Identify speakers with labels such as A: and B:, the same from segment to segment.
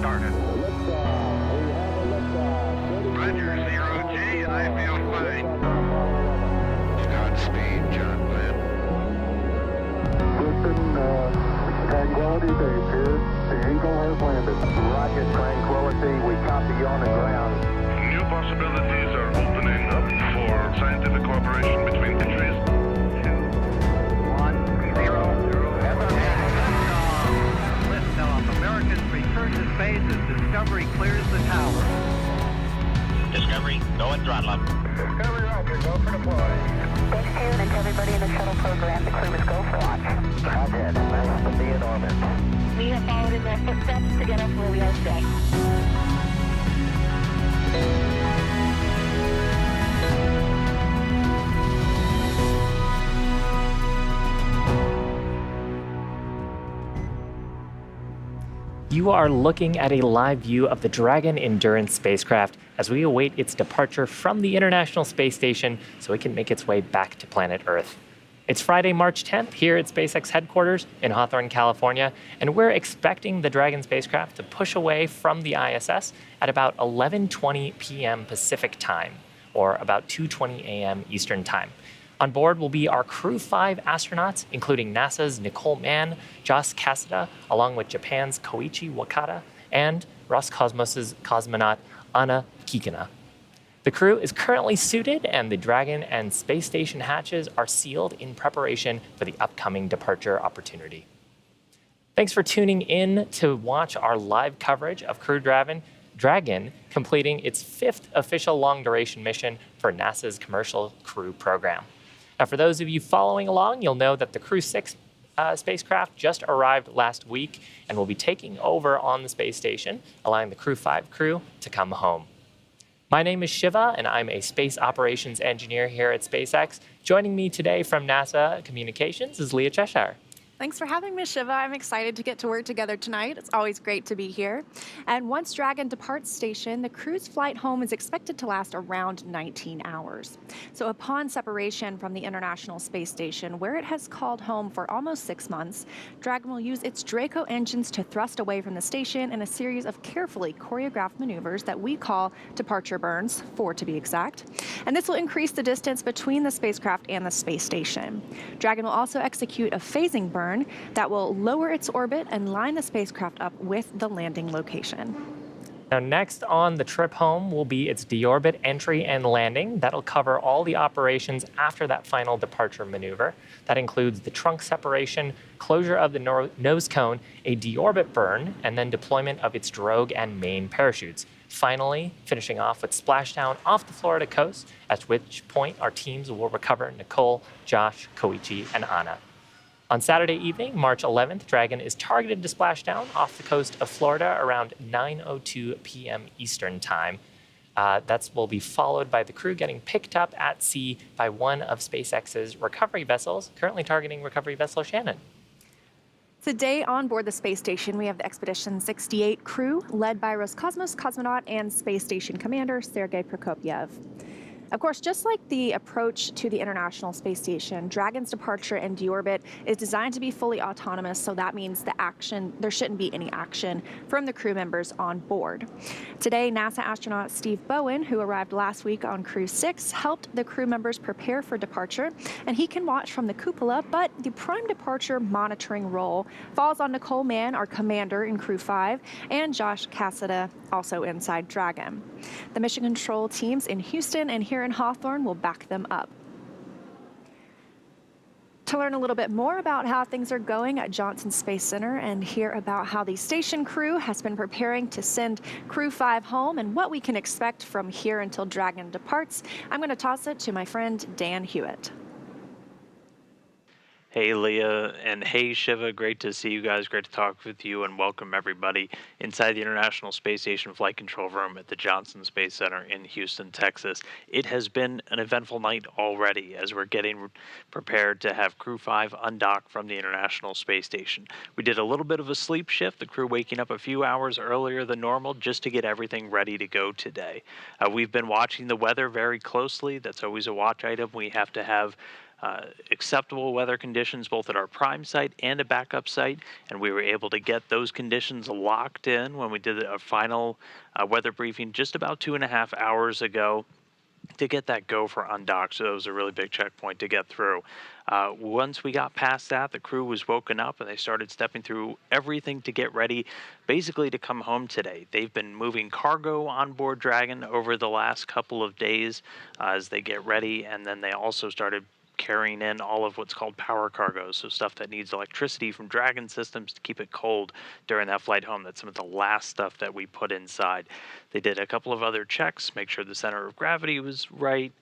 A: started. Roger, 0G, and I feel fine. Godspeed, John Glenn.
B: Tranquility Base here. The Eagle has landed. Rocket Tranquility, we copy you on the ground.
A: New possibilities are opening up for scientific cooperation between countries.
C: 2, 1, 0. Liftoff. Americans return to space as Discovery clears the tower.
D: Discovery, go and throttle up.
B: Discovery, roger. Go for deploy.
E: Thanks, June, and to everybody in the shuttle program. The crew must go for launch.
B: Roger. Nice to be in orbit.
E: We have followed in their footsteps to get us where we are today.
F: You are looking at a live view of the Dragon Endurance spacecraft as we await its departure from the International Space Station so it can make its way back to planet Earth. It's Friday, March 10th here at SpaceX headquarters in Hawthorne, California, and we're expecting the Dragon spacecraft to push away from the ISS at about 11:20 p.m. Pacific time, or about 2:20 a.m. Eastern time. On board will be our Crew-5 astronauts, including NASA's Nicole Mann, Cassada, along with Japan's Koichi Wakata, and Roscosmos' cosmonaut Anna Kikina. The crew is currently suited, and the Dragon and space station hatches are sealed in preparation for the upcoming departure opportunity. Thanks for tuning in to watch our live coverage of Crew Dragon completing its 5th official long-duration mission for NASA's Commercial Crew program. Now, for those of you following along, you'll know that the Crew-6 spacecraft just arrived last week and will be taking over on the space station, allowing the Crew-5 crew to come home. My name is Shiva, and I'm a space operations engineer here at SpaceX. Joining me today from NASA Communications is Leah Cheshire.
G: Thanks for having me, Shiva. I'm excited to get to work together tonight. It's always great to be here. And once Dragon departs station, the crew's flight home is expected to last around 19 hours. So upon separation from the International Space Station, where it has called home for almost 6 months, Dragon will use its Draco engines to thrust away from the station in a series of carefully choreographed maneuvers that we call departure burns, 4 to be exact. And this will increase the distance between the spacecraft and the space station. Dragon will also execute a phasing burn that will lower its orbit and line the spacecraft up with the landing location.
F: Now, next on the trip home will be its deorbit entry and landing. That'll cover all the operations after that final departure maneuver. That includes the trunk separation, closure of the nose cone, a deorbit burn, and then deployment of its drogue and main parachutes. Finally, finishing off with splashdown off the Florida coast, at which point our teams will recover Nicole, Josh, Koichi, and Anna. On Saturday evening, March 11th, Dragon is targeted to splash down off the coast of Florida around 9:02 p.m. Eastern Time. That will be followed by the crew getting picked up at sea by one of SpaceX's recovery vessels, currently targeting recovery vessel Shannon.
G: Today on board the space station, we have the Expedition 68 crew, led by Roscosmos cosmonaut and space station commander Sergei Prokopyev. Of course, just like the approach to the International Space Station, Dragon's departure and deorbit is designed to be fully autonomous, so that means there shouldn't be any action from the crew members on board. Today, NASA astronaut Steve Bowen, who arrived last week on Crew-6, helped the crew members prepare for departure, and he can watch from the cupola, but the prime departure monitoring role falls on Nicole Mann, our commander in Crew-5, and Josh Cassada, also inside Dragon. The mission control teams in Houston and here in Hawthorne will back them up. To learn a little bit more about how things are going at Johnson Space Center and hear about how the station crew has been preparing to send Crew-5 home and what we can expect from here until Dragon departs, I'm going to toss it to my friend Dan Hewitt.
H: Hey Leah, and hey Shiva, great to see you guys, great to talk with you, and welcome everybody inside the International Space Station Flight Control Room at the Johnson Space Center in Houston, Texas. It has been an eventful night already as we're getting prepared to have Crew-5 undock from the International Space Station. We did a little bit of a sleep shift, the crew waking up a few hours earlier than normal just to get everything ready to go today. We've been watching the weather very closely. That's always a watch item. We have to have acceptable weather conditions both at our prime site and a backup site, and we were able to get those conditions locked in when we did a final weather briefing just about 2.5 hours ago to get that go for undocked. So that was a really big checkpoint to get through. Once we got past that, the crew was woken up and they started stepping through everything to get ready basically to come home today. They've been moving cargo on board Dragon over the last couple of days as they get ready, and then they also started carrying in all of what's called power cargo, so stuff that needs electricity from Dragon systems to keep it cold during that flight home. That's some of the last stuff that we put inside. They did a couple of other checks, make sure the center of gravity was right.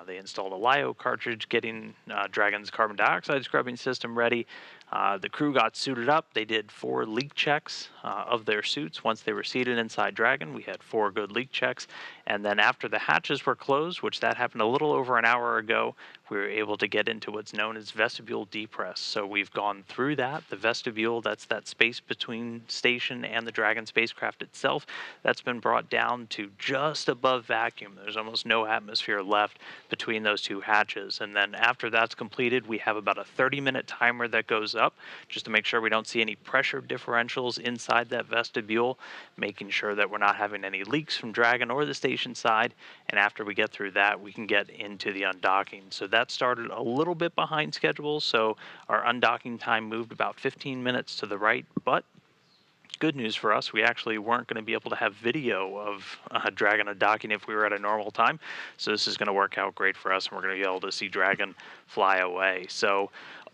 H: They installed a LiO cartridge, getting Dragon's carbon dioxide scrubbing system ready. The crew got suited up. They did 4 leak checks of their suits. Once they were seated inside Dragon, we had 4 good leak checks. And then after the hatches were closed, which that happened a little over an hour ago, we were able to get into what's known as vestibule depress. So we've gone through that. The vestibule, that's that space between station and the Dragon spacecraft itself, that's been brought down to just above vacuum. There's almost no atmosphere left between those 2 hatches. And then after that's completed, we have about a 30-minute timer that goes up just to make sure we don't see any pressure differentials inside that vestibule, making sure that we're not having any leaks from Dragon or the station side. And after we get through that, we can get into the undocking. So that started a little bit behind schedule, so our undocking time moved about 15 minutes to the right, but good news for us, we actually weren't going to be able to have video of Dragon undocking if we were at a normal time. So this is going to work out great for us, and we're going to be able to see Dragon fly away. So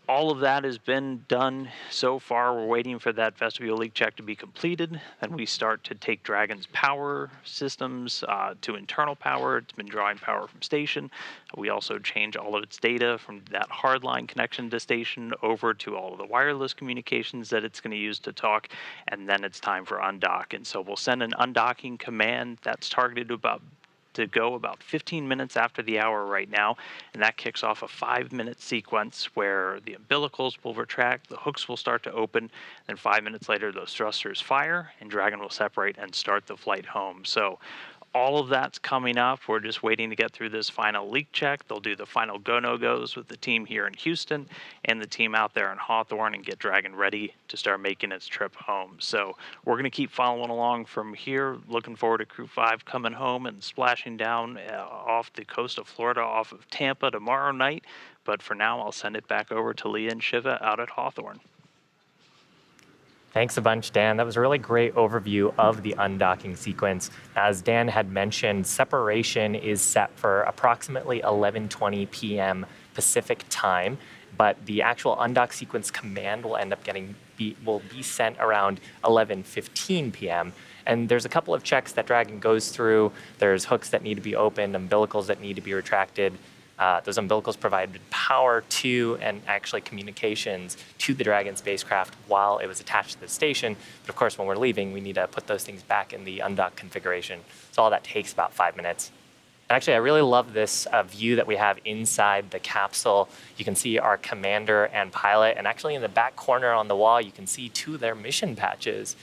H: all of that has been done so far. We're waiting for that vestibule leak check to be completed. Then we start to take Dragon's power systems to internal power. It's been drawing power from station. We also change all of its data from that hardline connection to station over to all of the wireless communications that it's going to use to talk. And then it's time for undock. And so we'll send an undocking command that's targeted to go about 15 minutes after the hour right now, and that kicks off a 5-minute sequence where the umbilicals will retract, the hooks will start to open, and 5 minutes later those thrusters fire and Dragon will separate and start the flight home. So all of that's coming up. We're just waiting to get through this final leak check. They'll do the final go-no-goes with the team here in Houston and the team out there in Hawthorne and get Dragon ready to start making its trip home. So we're going to keep following along from here. Looking forward to Crew-5 coming home and splashing down off the coast of Florida, off of Tampa tomorrow night. But for now, I'll send it back over to Leah and Shiva out at Hawthorne.
F: Thanks a bunch, Dan. That was a really great overview of the undocking sequence. As Dan had mentioned, separation is set for approximately 11:20 p.m. Pacific time, but the actual undock sequence command will end up will be sent around 11:15 p.m. And there's a couple of checks that Dragon goes through. There's hooks that need to be opened, umbilicals that need to be retracted. Those umbilicals provided power to and actually communications to the Dragon spacecraft while it was attached to the station. But of course, when we're leaving, we need to put those things back in the undock configuration. So all that takes about 5 minutes. Actually, I really love this view that we have inside the capsule. You can see our commander and pilot, and actually in the back corner on the wall, you can see 2 of their mission patches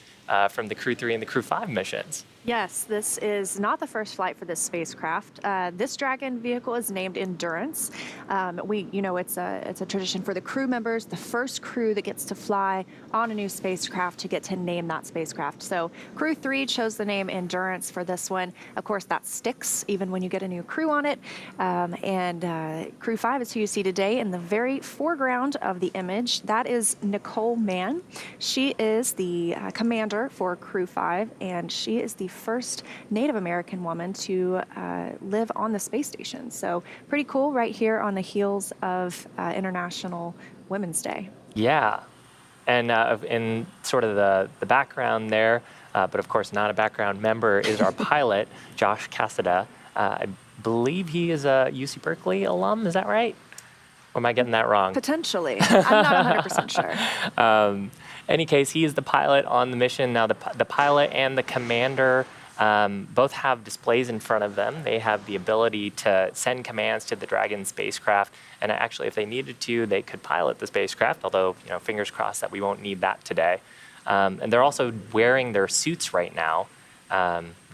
F: from the Crew-3 and the Crew-5 missions.
G: Yes, this is not the first flight for this spacecraft. This Dragon vehicle is named Endurance. It's a tradition for the crew members, the first crew that gets to fly on a new spacecraft, to get to name that spacecraft. So Crew-3 chose the name Endurance for this one. Of course, that sticks even when you get a new crew on it. Crew-5 is who you see today in the very foreground of the image. That is Nicole Mann. She is the commander for Crew-5, and she is the first Native American woman to live on the space station. So pretty cool right here on the heels of International Women's Day.
F: Yeah, and in sort of the background there, but of course not a background member, is our pilot, Josh Cassada. I believe he is a UC Berkeley alum, is that right? Or am I getting that wrong?
G: Potentially. I'm not 100% sure.
F: Any case, he is the pilot on the mission. Now, the pilot and the commander both have displays in front of them. They have the ability to send commands to the Dragon spacecraft, and actually, if they needed to, they could pilot the spacecraft, although, fingers crossed that we won't need that today. And they're also wearing their suits right now.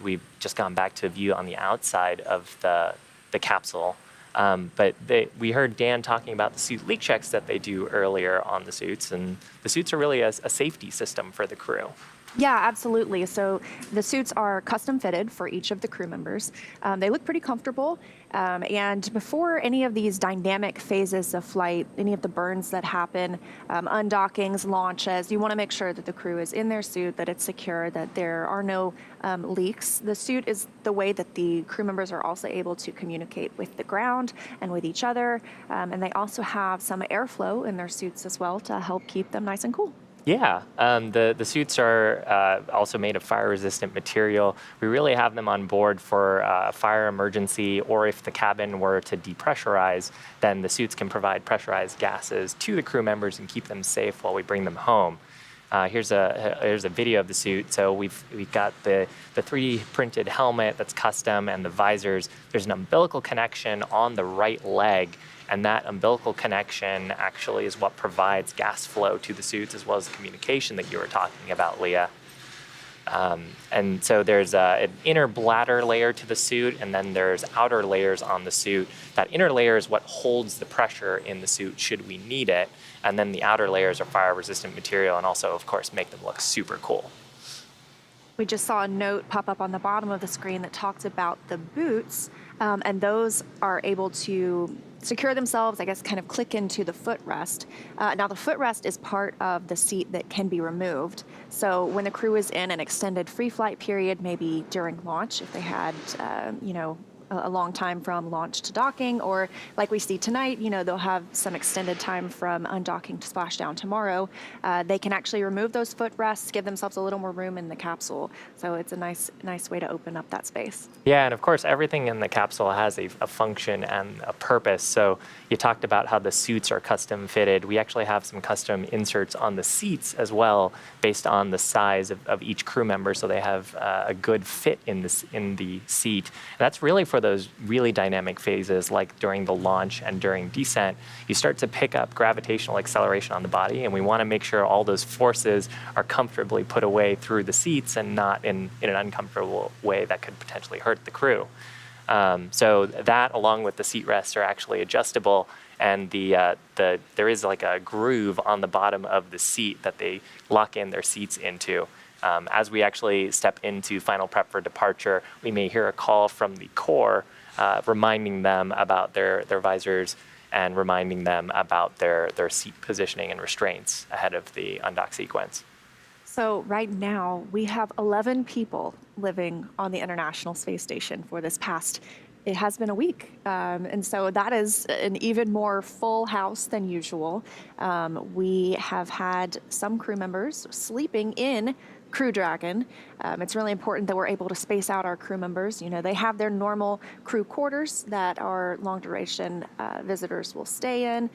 F: We've just gone back to a view on the outside of the capsule. But we heard Dan talking about the suit leak checks that they do earlier on the suits, and the suits are really a safety system for the crew.
G: Yeah, absolutely. So the suits are custom fitted for each of the crew members. They look pretty comfortable. And before any of these dynamic phases of flight, any of the burns that happen, undockings, launches, you want to make sure that the crew is in their suit, that it's secure, that there are no leaks. The suit is the way that the crew members are also able to communicate with the ground and with each other. And they also have some airflow in their suits as well to help keep them nice and cool.
F: Yeah, the suits are also made of fire-resistant material. We really have them on board for fire emergency, or if the cabin were to depressurize, then the suits can provide pressurized gases to the crew members and keep them safe while we bring them home. Here's a video of the suit. So we've got the 3D printed helmet that's custom and the visors. There's an umbilical connection on the right leg, and that umbilical connection actually is what provides gas flow to the suits, as well as the communication that you were talking about, Leah. And so there's an inner bladder layer to the suit, and then there's outer layers on the suit. That inner layer is what holds the pressure in the suit should we need it. And then the outer layers are fire-resistant material and also, of course, make them look super cool.
G: We just saw a note pop up on the bottom of the screen that talks about the boots, and those are able to secure themselves, I guess, kind of click into the footrest. Now, the footrest is part of the seat that can be removed. So when the crew is in an extended free flight period, maybe during launch, if they had, a long time from launch to docking, or like we see tonight, they'll have some extended time from undocking to splashdown tomorrow. They can actually remove those footrests, give themselves a little more room in the capsule. So it's a nice way to open up that space.
F: Yeah, and of course, everything in the capsule has a function and a purpose. So you talked about how the suits are custom fitted. We actually have some custom inserts on the seats as well, based on the size of each crew member, so they have a good fit in the seat. And that's really for those really dynamic phases, like during the launch and during descent. You start to pick up gravitational acceleration on the body, and we want to make sure all those forces are comfortably put away through the seats and not in an uncomfortable way that could potentially hurt the crew. So that, along with the seat rests, are actually adjustable, and there is like a groove on the bottom of the seat that they lock in their seats into. As we actually step into final prep for departure, we may hear a call from the core reminding them about their visors and reminding them about their seat positioning and restraints ahead of the undock sequence.
G: So right now, we have 11 people living on the International Space Station for this past, it has been a week. And so that is an even more full house than usual. We have had some crew members sleeping in Crew Dragon. It's really important that we're able to space out our crew members. They have their normal crew quarters that our long duration visitors will stay in.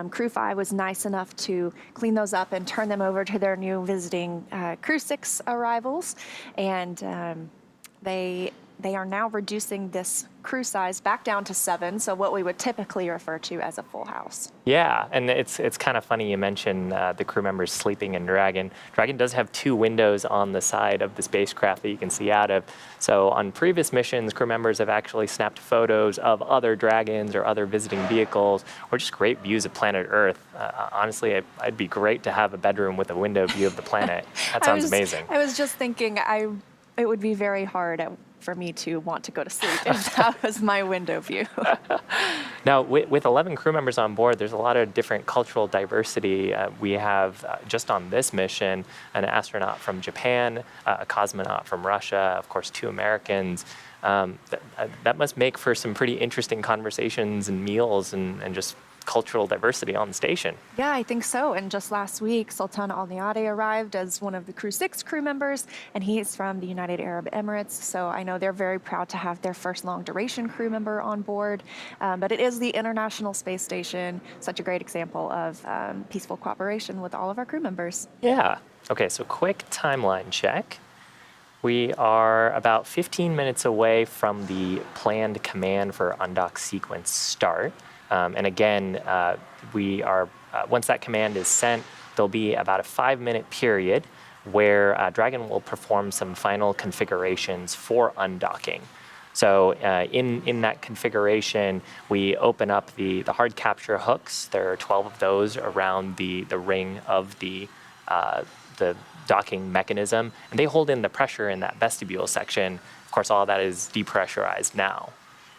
G: Crew-5 was nice enough to clean those up and turn them over to their new visiting Crew-6 arrivals. And they are now reducing this crew size back down to 7, so what we would typically refer to as a full house.
F: Yeah, and it's kind of funny you mention the crew members sleeping in Dragon. Dragon does have 2 windows on the side of the spacecraft that you can see out of. So on previous missions, crew members have actually snapped photos of other Dragons or other visiting vehicles, or just great views of planet Earth. Honestly, it'd be great to have a bedroom with a window view of the planet. That sounds amazing.
G: I was just thinking it would be very hard for me to want to go to sleep if that was my window view.
F: Now, with 11 crew members on board, there's a lot of different cultural diversity. We have, just on this mission, an astronaut from Japan, a cosmonaut from Russia, of course, 2 Americans. That must make for some pretty interesting conversations and meals and just cultural diversity on the station.
G: Yeah, I think so. And just last week, Sultan Al Niadi arrived as one of the Crew-6 crew members, and he is from the United Arab Emirates. So I know they're very proud to have their first long-duration crew member on board. But it is the International Space Station, such a great example of peaceful cooperation with all of our crew members.
F: Yeah. Okay, so quick timeline check. We are about 15 minutes away from the planned command for undock sequence start. And again, we are once that command is sent, there'll be about a 5-minute period where Dragon will perform some final configurations for undocking. So in that configuration, we open up the hard capture hooks. There are 12 of those around the ring of the docking mechanism, and they hold in the pressure in that vestibule section. Of course, all that is depressurized now.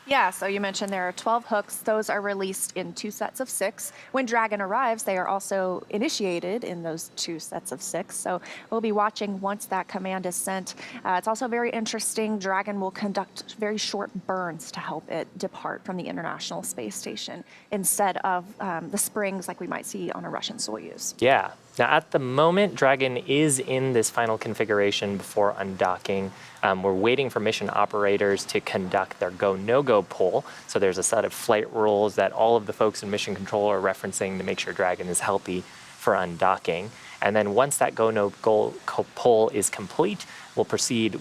G: Yeah, so you mentioned there are 12 hooks. Those are released in 2 sets of 6. When Dragon arrives, they are also initiated in those 2 sets of 6. So we'll be watching once that command is sent. It's also very interesting. Dragon will conduct very short burns to help it depart from the International Space Station instead of the springs like we might see on a Russian Soyuz.
F: Yeah. Now, at the moment, Dragon is in this final configuration before undocking. We're waiting for mission operators to conduct their go, no-go poll. So there's a set of flight rules that all of the folks in mission control are referencing to make sure Dragon is healthy for undocking. And then once that go, no-go poll is complete, we'll proceed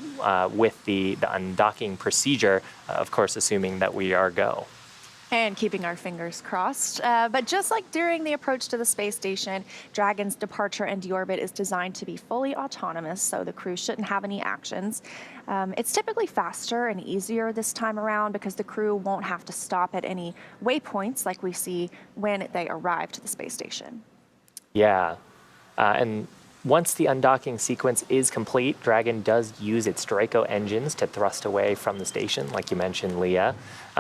F: with the undocking procedure, of course, assuming that we are go.
G: And keeping our fingers crossed. But just like during the approach to the space station, Dragon's departure and deorbit is designed to be fully autonomous, so the crew shouldn't have any actions. It's typically faster and easier this time around because the crew won't have to stop at any waypoints like we see when they arrive to the space station.
F: Yeah. And once the undocking sequence is complete, Dragon does use its Draco engines to thrust away from the station, like you mentioned, Leah.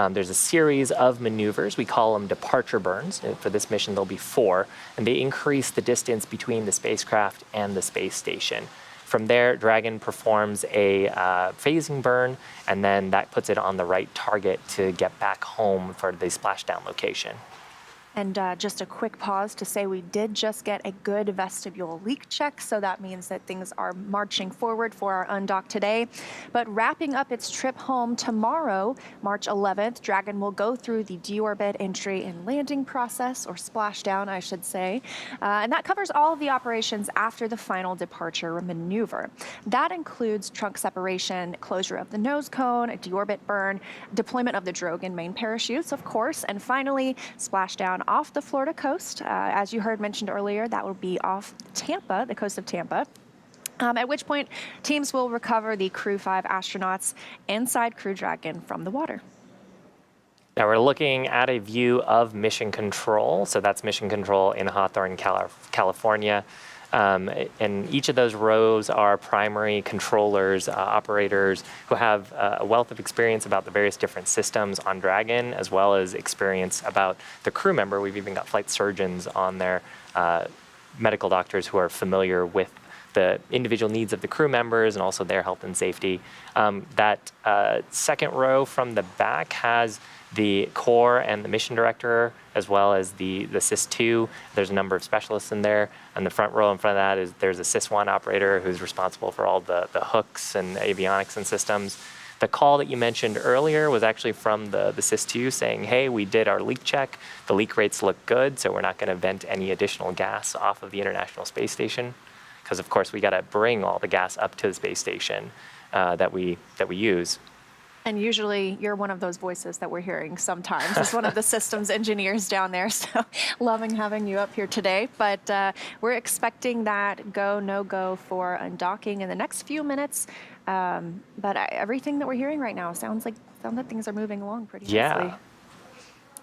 F: There's a series of maneuvers. We call them departure burns. For this mission, there'll be 4, and they increase the distance between the spacecraft and the space station. From there, Dragon performs a phasing burn, and then that puts it on the right target to get back home for the splashdown location.
G: And just a quick pause to say we did just get a good vestibule leak check, so that means that things are marching forward for our undock today. But wrapping up its trip home tomorrow, March 11th, Dragon will go through the deorbit entry and landing process, or splashdown, I should say. And that covers all of the operations after the final departure maneuver. That includes trunk separation, closure of the nose cone, a deorbit burn, deployment of the drogue and main parachutes, of course, and finally, splashdown off the Florida coast. As you heard mentioned earlier, that will be off Tampa, the coast of Tampa. At which point, teams will recover the Crew-5 astronauts inside Crew Dragon from the water.
F: Now we're looking at a view of mission control. So that's mission control in Hawthorne, California. And each of those rows are primary controllers, operators who have a wealth of experience about the various different systems on Dragon, as well as experience about the crew member. We've even got flight surgeons on there, medical doctors who are familiar with the individual needs of the crew members and also their health and safety. That second row from the back has the core and the mission director, as well as the SIS-2. There's a number of specialists in there. And the front row in front of that is there's a SIS-1 operator who's responsible for all the hooks and avionics and systems. The call that you mentioned earlier was actually from the SIS-2 saying, hey, we did our leak check. The leak rates look good, so we're not going to vent any additional gas off of the International Space Station. Because, of course, we got to bring all the gas up to the space station that we use.
G: And usually you're one of those voices that we're hearing sometimes as one of the systems engineers down there. So loving having you up here today. But we're expecting that go, no-go for undocking in the next few minutes. But everything that we're hearing right now sounds like things are moving along pretty nicely.
F: Yeah.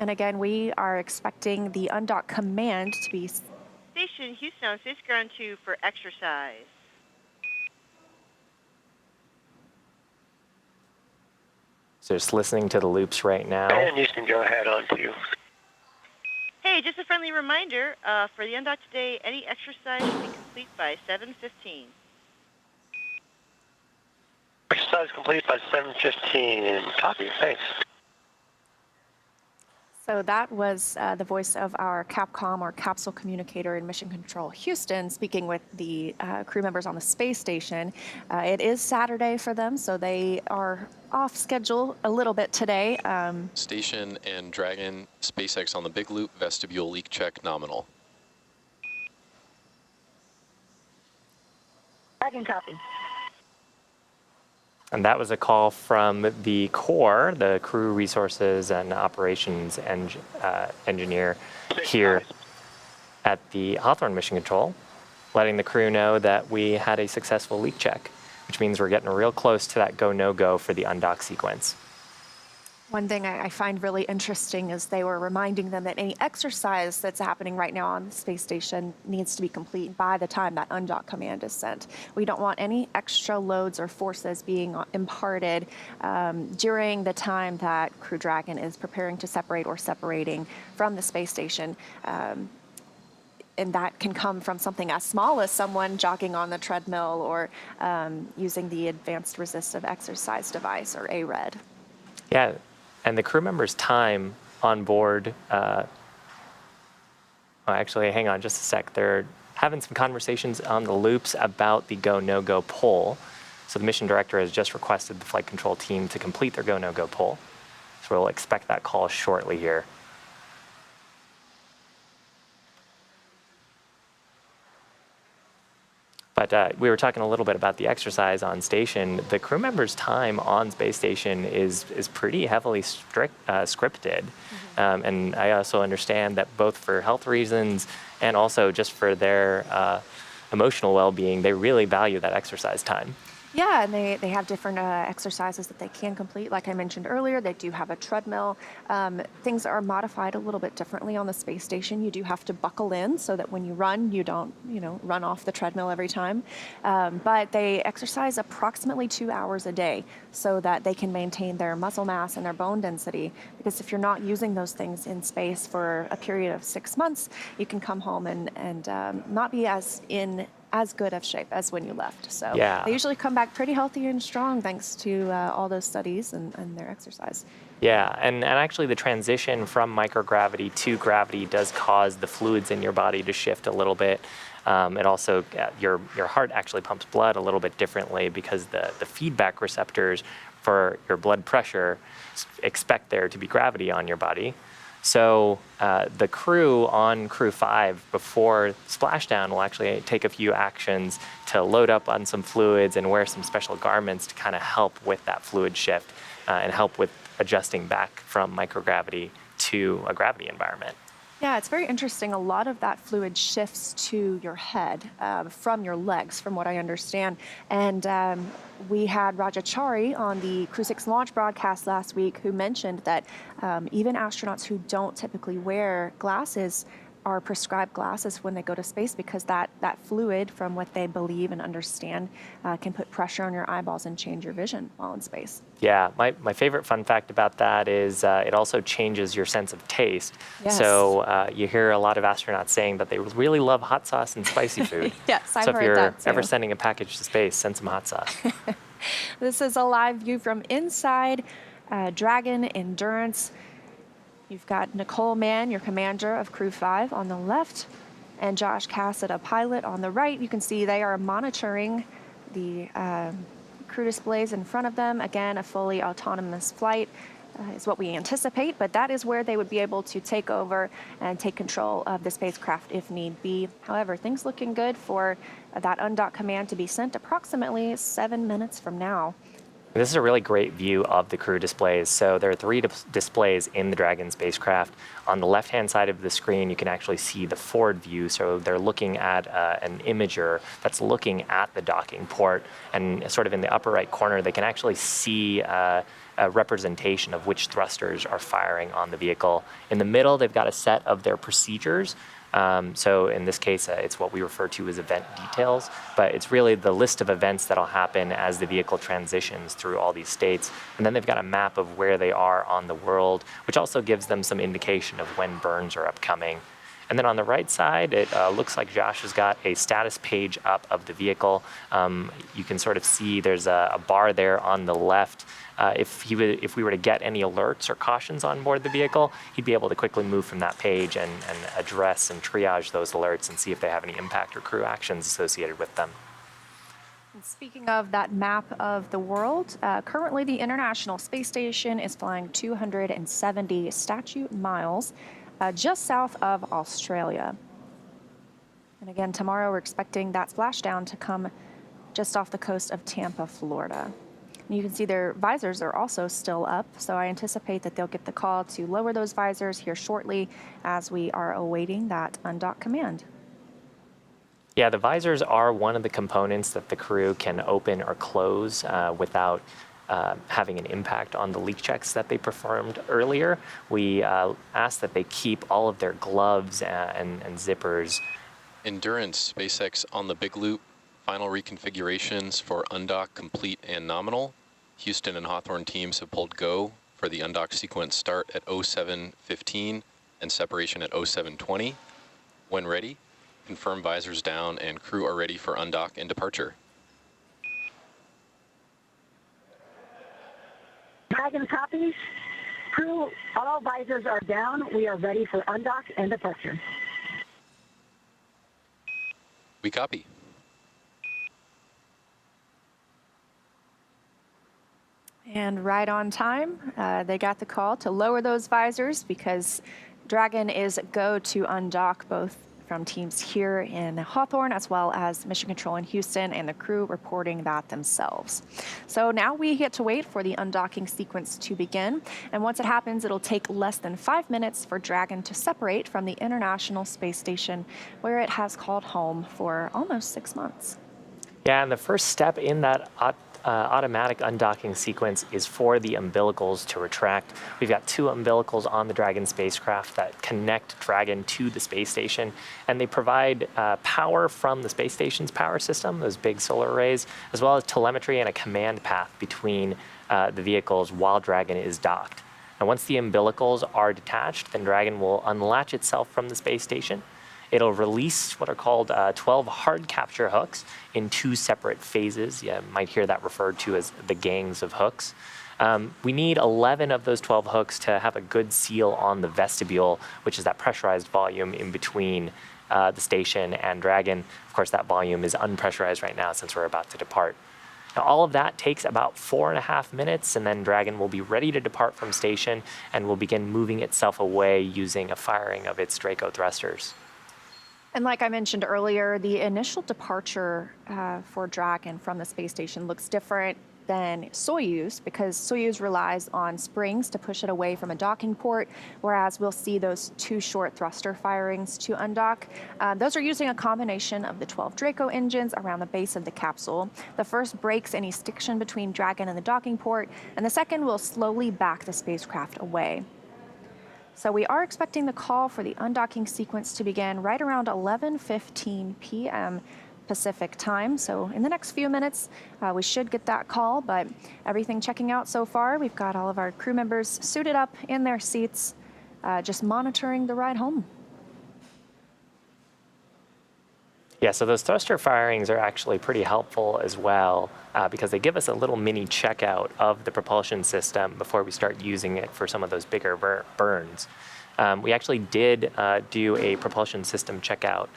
G: And again, we are expecting the undock command to be...
I: Station Houston on Space Ground 2 for exercise.
F: So just listening to the loops right now.
B: And you can go ahead on 2.
I: Hey, just a friendly reminder, for the undock today, any exercise should be complete by 7:15.
B: Exercise complete by 7:15. Copy, thanks.
G: So that was the voice of our Capcom, or capsule communicator in Mission Control Houston, speaking with the crew members on the space station. It is Saturday for them, so they are off schedule a little bit today.
J: Station and Dragon, SpaceX on the Big Loop, vestibule leak check nominal.
E: Dragon copy.
F: And that was a call from the core, the crew resources and operations engineer here at the Hawthorne Mission Control, letting the crew know that we had a successful leak check, which means we're getting real close to that go, no-go for the undock sequence.
G: One thing I find really interesting is they were reminding them that any exercise that's happening right now on the space station needs to be complete by the time that undock command is sent. We don't want any extra loads or forces being imparted during the time that Crew Dragon is preparing to separate or separating from the space station. And that can come from something as small as someone jogging on the treadmill or using the Advanced Resistive Exercise Device, or ARED.
F: Yeah, and the crew members' time on board, actually, hang on just a sec. They're having some conversations on the loops about the go, no-go poll. So the mission director has just requested the flight control team to complete their go, no-go poll. So we'll expect that call shortly here. But we were talking a little bit about the exercise on station. The crew members' time on space station is pretty heavily scripted. And I also understand that both for health reasons and also just for their emotional well-being, they really value that exercise time.
G: Yeah, and they have different exercises that they can complete. Like I mentioned earlier, they do have a treadmill. Things are modified a little bit differently on the space station. You do have to buckle in so that when you run, you don't, run off the treadmill every time. But they exercise approximately 2 hours a day so that they can maintain their muscle mass and their bone density. Because if you're not using those things in space for a period of 6 months, you can come home and not be as good of shape as when you left. So
F: yeah.
G: They usually come back pretty healthy and strong thanks to all those studies and their exercise.
F: Yeah, and actually the transition from microgravity to gravity does cause the fluids in your body to shift a little bit. It also, your heart actually pumps blood a little bit differently because the feedback receptors for your blood pressure expect there to be gravity on your body. So the crew on Crew-5 before splashdown will actually take a few actions to load up on some fluids and wear some special garments to kind of help with that fluid shift and help with adjusting back from microgravity to a gravity environment.
G: Yeah, it's very interesting. A lot of that fluid shifts to your head from your legs, from what I understand. And we had Rajachari on the Crew-6 launch broadcast last week who mentioned that even astronauts who don't typically wear glasses are prescribed glasses when they go to space because that fluid, from what they believe and understand, can put pressure on your eyeballs and change your vision while in space.
F: Yeah, my favorite fun fact about that is it also changes your sense of taste.
G: Yes.
F: So you hear a lot of astronauts saying that they really love hot sauce and spicy food.
G: Yes, I've
F: so if
G: heard
F: you're
G: that too.
F: ever sending a package to space, send some hot sauce.
G: This is a live view from inside Dragon Endurance. You've got Nicole Mann, your commander of Crew-5, on the left, and Josh Cassada, pilot, on the right. You can see they are monitoring the crew displays in front of them. Again, a fully autonomous flight is what we anticipate, but that is where they would be able to take over and take control of the spacecraft if need be. However, things looking good for that undock command to be sent approximately 7 minutes from now.
F: This is a really great view of the crew displays. So there are 3 displays in the Dragon spacecraft. On the left-hand side of the screen, you can actually see the forward view. So they're looking at an imager that's looking at the docking port. And sort of in the upper right corner, they can actually see a representation of which thrusters are firing on the vehicle. In the middle, they've got a set of their procedures. So in this case, it's what we refer to as event details, but it's really the list of events that'll happen as the vehicle transitions through all these states. And then they've got a map of where they are on the world, which also gives them some indication of when burns are upcoming. And then on the right side, it looks like Josh has got a status page up of the vehicle. You can sort of see there's a bar there on the left. If we were to get any alerts or cautions on board the vehicle, he'd be able to quickly move from that page and address and triage those alerts and see if they have any impact or crew actions associated with them.
G: And speaking of that map of the world, currently the International Space Station is flying 270 statute miles just south of Australia. And again, tomorrow we're expecting that splashdown to come just off the coast of Tampa, Florida. And you can see their visors are also still up, so I anticipate that they'll get the call to lower those visors here shortly as we are awaiting that undock command.
F: Yeah, the visors are one of the components that the crew can open or close without having an impact on the leak checks that they performed earlier. We asked that they keep all of their gloves and zippers.
J: Endurance, SpaceX on the big loop. Final reconfigurations for undock complete and nominal. Houston and Hawthorne teams have pulled go for the undock sequence start at 07:15 and separation at 07:20. When ready, confirm visors down and crew are ready for undock and departure.
K: Dragon copies. Crew, all visors are down. We are ready for undock and departure.
J: We copy.
G: And right on time, they got the call to lower those visors because Dragon is go to undock, both from teams here in Hawthorne as well as Mission Control in Houston, and the crew reporting that themselves. So now we get to wait for the undocking sequence to begin. And once it happens, it'll take less than 5 minutes for Dragon to separate from the International Space Station, where it has called home for almost 6 months.
F: Yeah, and the first step in that automatic undocking sequence is for the umbilicals to retract. We've got 2 umbilicals on the Dragon spacecraft that connect Dragon to the space station, and they provide power from the space station's power system, those big solar arrays, as well as telemetry and a command path between the vehicles while Dragon is docked. And once the umbilicals are detached, then Dragon will unlatch itself from the space station. It'll release what are called 12 hard capture hooks in 2 separate phases. You might hear that referred to as the gangs of hooks. We need 11 of those 12 hooks to have a good seal on the vestibule, which is that pressurized volume in between the station and Dragon. Of course, that volume is unpressurized right now since we're about to depart. Now, all of that takes about 4.5 minutes, and then Dragon will be ready to depart from station and will begin moving itself away using a firing of its Draco thrusters.
G: And like I mentioned earlier, the initial departure for Dragon from the space station looks different than Soyuz, because Soyuz relies on springs to push it away from a docking port, whereas we'll see those 2 short thruster firings to undock. Those are using a combination of the 12 Draco engines around the base of the capsule. The first breaks any stiction between Dragon and the docking port, and the second will slowly back the spacecraft away. So we are expecting the call for the undocking sequence to begin right around 11:15 p.m. Pacific time. So in the next few minutes, we should get that call, but everything checking out so far. We've got all of our crew members suited up in their seats, just monitoring the ride home.
F: Yeah, so those thruster firings are actually pretty helpful as well because they give us a little mini checkout of the propulsion system before we start using it for some of those bigger burns. We actually did do a propulsion system checkout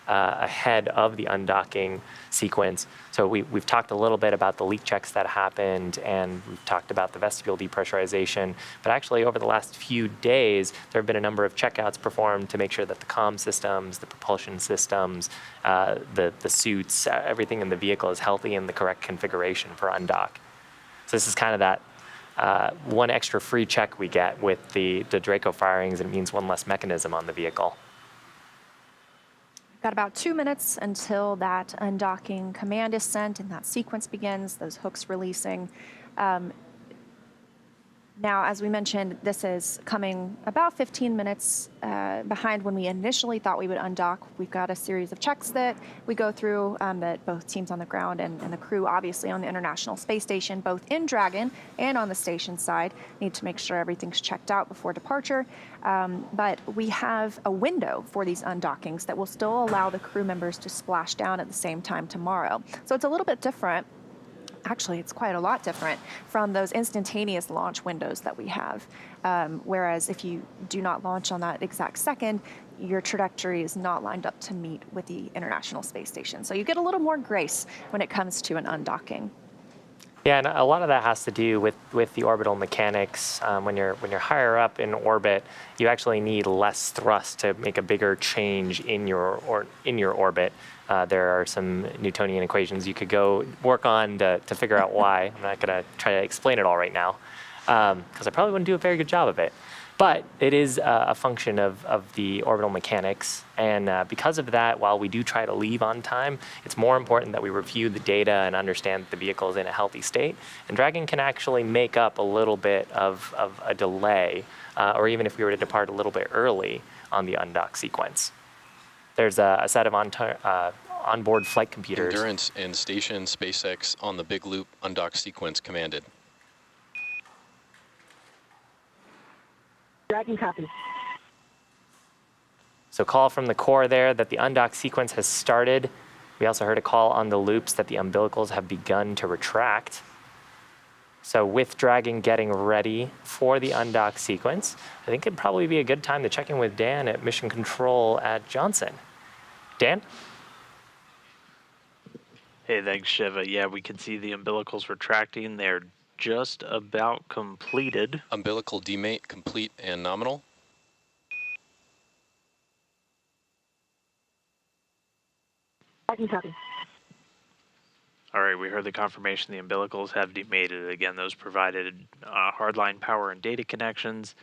F: ahead of the undocking sequence. So we've talked a little bit about the leak checks that happened, and we've talked about the vestibule depressurization. But actually, over the last few days, there have been a number of checkouts performed to make sure that the comm systems, the propulsion systems, the suits, everything in the vehicle is healthy in the correct configuration for undock. So this is kind of that one extra free check we get with the Draco firings, and it means one less mechanism on the vehicle.
G: Got about 2 minutes until that undocking command is sent and that sequence begins, those hooks releasing. Now, as we mentioned, this is coming about 15 minutes behind when we initially thought we would undock. We've got a series of checks that we go through that both teams on the ground and the crew, obviously on the International Space Station, both in Dragon and on the station side, need to make sure everything's checked out before departure. But we have a window for these undockings that will still allow the crew members to splash down at the same time tomorrow. So it's a little bit different. Actually, it's quite a lot different from those instantaneous launch windows that we have. Whereas if you do not launch on that exact second, your trajectory is not lined up to meet with the International Space Station. So you get a little more grace when it comes to an undocking.
F: Yeah, and a lot of that has to do with the orbital mechanics. When you're higher up in orbit, you actually need less thrust to make a bigger change in your orbit. There are some Newtonian equations you could go work on to figure out why. I'm not going to try to explain it all right now because I probably wouldn't do a very good job of it. But it is a function of the orbital mechanics. And because of that, while we do try to leave on time, it's more important that we review the data and understand that the vehicle is in a healthy state. And Dragon can actually make up a little bit of a delay, or even if we were to depart a little bit early on the undock sequence. There's a set of onboard flight computers.
J: Endurance and station SpaceX on the big loop undock sequence commanded.
K: Dragon copy.
F: So call from the core there that the undock sequence has started. We also heard a call on the loops that the umbilicals have begun to retract. So with Dragon getting ready for the undock sequence, I think it'd probably be a good time to check in with Dan at Mission Control at Johnson. Dan?
H: Hey, thanks, Shiva. Yeah, we can see the umbilicals retracting. They're just about completed.
J: Umbilical demate complete and nominal.
K: Dragon copy.
H: All right, we heard the confirmation the umbilicals have demated. Again, those provided hardline power and data connections.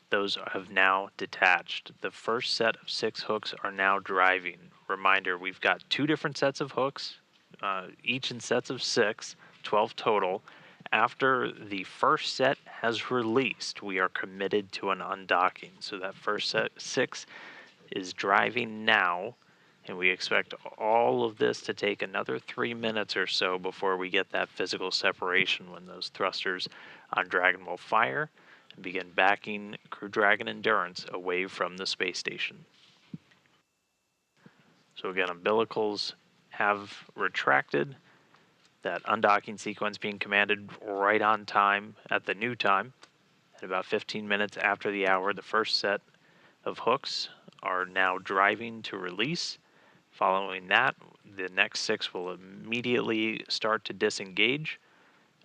H: Those have now detached. The first set of 6 hooks are now driving. Reminder, we've got 2 different sets of hooks, each in sets of 6, 12 total. After the first set has released, we are committed to an undocking. So that first set, 6, is driving now, and we expect all of this to take another 3 minutes or so before we get that physical separation, when those thrusters on Dragon will fire and begin backing Crew Dragon Endurance away from the space station. So again, umbilicals have retracted. That undocking sequence being commanded right on time at the new time. At about 15 minutes after the hour, the first set of hooks are now driving to release. Following that, the next 6 will immediately start to disengage.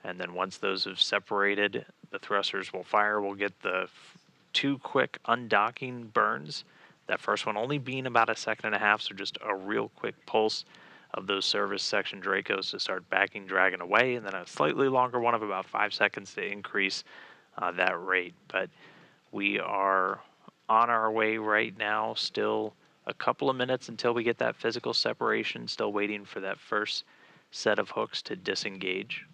H: And then once those have separated, the thrusters will fire. We'll get the 2 quick undocking burns. That first one only being about 1.5 seconds, so just a real quick pulse of those service section Dracos to start backing Dragon away, and then a slightly longer one of about 5 seconds to increase that rate. But we are on our way right now, still a couple of minutes until we get that physical separation, still waiting for that first set of hooks to disengage.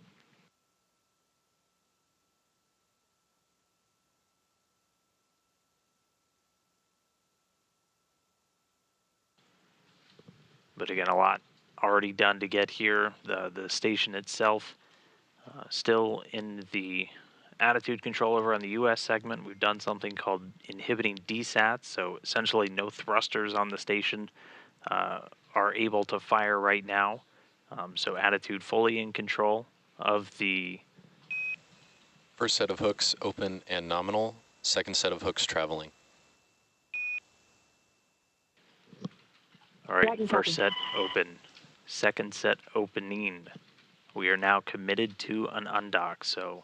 H: But again, a lot already done to get here. The station itself still in the attitude control over on the US segment. We've done something called inhibiting desats, so essentially no thrusters on the station are able to fire right now. So attitude fully in control of the...
J: First set of hooks open and nominal. Second set of hooks traveling.
H: All right, first set open. Second set opening. We are now committed to an undock, so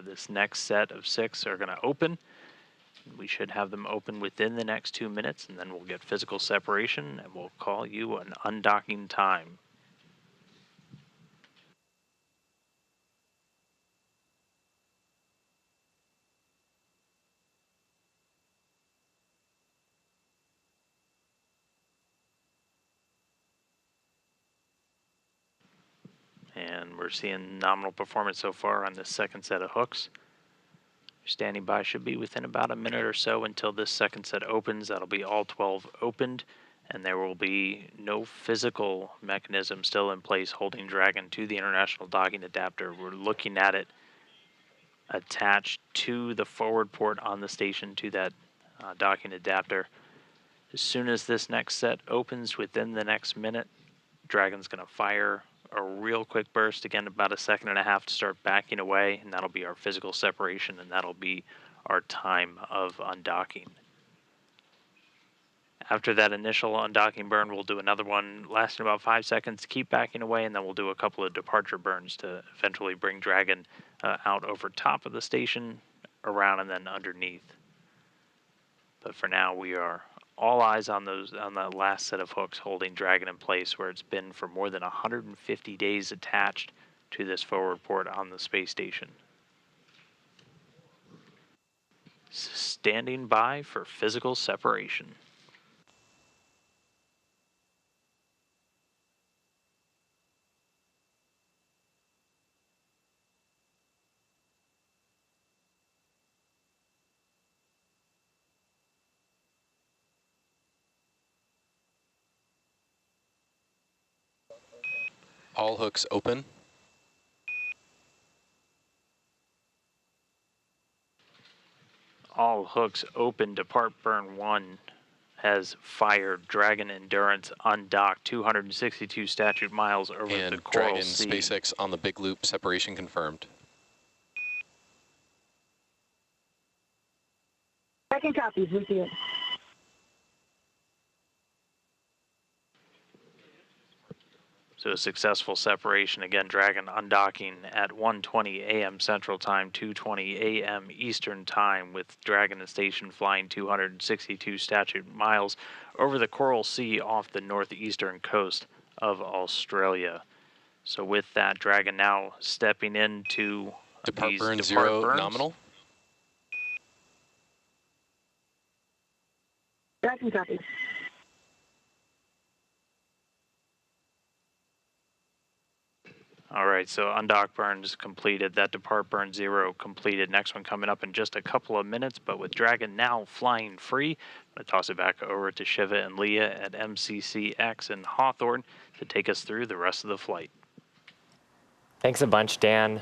H: this next set of 6 are going to open. We should have them open within the next 2 minutes, and then we'll get physical separation, and we'll call you an undocking time. And we're seeing nominal performance so far on this second set of hooks. Standing by should be within about a minute or so until this second set opens. That'll be all 12 opened, and there will be no physical mechanism still in place holding Dragon to the international docking adapter. We're looking at it attached to the forward port on the station to that docking adapter. As soon as this next set opens within the next minute, Dragon's going to fire a real quick burst, again about 1.5 seconds to start backing away, and that'll be our physical separation, and that'll be our time of undocking. After that initial undocking burn, we'll do another one lasting about 5 seconds, keep backing away, and then we'll do a couple of departure burns to eventually bring Dragon out over top of the station, around, and then underneath. But for now, we are all eyes on that last set of hooks holding Dragon in place, where it's been for more than 150 days attached to this forward port on the space station. standing by for physical separation.
J: All hooks open.
H: All hooks open. Depart burn 1 has fired. Dragon Endurance undocked 262 statute miles over the
J: And
H: Coral
J: Dragon
H: Sea.
J: SpaceX on the big loop, separation confirmed.
K: Second copies, we see it.
H: So a successful separation. Again, Dragon undocking at 1:20 a.m. Central Time, 2:20 a.m. Eastern Time, with Dragon and station flying 262 statute miles over the Coral Sea off the northeastern coast of Australia. So with that, Dragon now stepping into
J: Depart
H: these
J: burn
H: depart
J: 0
H: burns.
J: nominal.
K: Second copies.
H: All right, so undock burns completed. That depart burn 0 completed. Next one coming up in just a couple of minutes, but with Dragon now flying free, I'm going to toss it back over to Shiva and Leah at MCCX in Hawthorne to take us through the rest of the flight.
F: Thanks a bunch, Dan.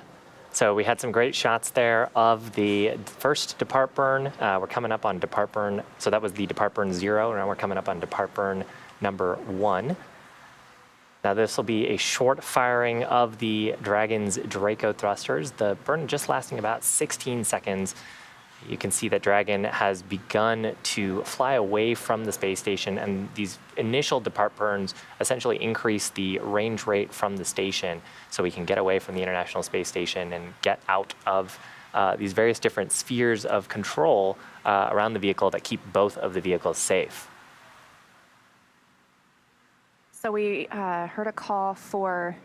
F: So we had some great shots there of the first depart burn. We're coming up on depart burn. So that was the depart burn 0. Now we're coming up on depart burn number 1. Now this will be a short firing of the Dragon's Draco thrusters, the burn just lasting about 16 seconds. You can see that Dragon has begun to fly away from the space station, and these initial depart burns essentially increase the range rate from the station, so we can get away from the International Space Station and get out of these various different spheres of control around the vehicle that keep both of the vehicles safe.
G: So we heard a call for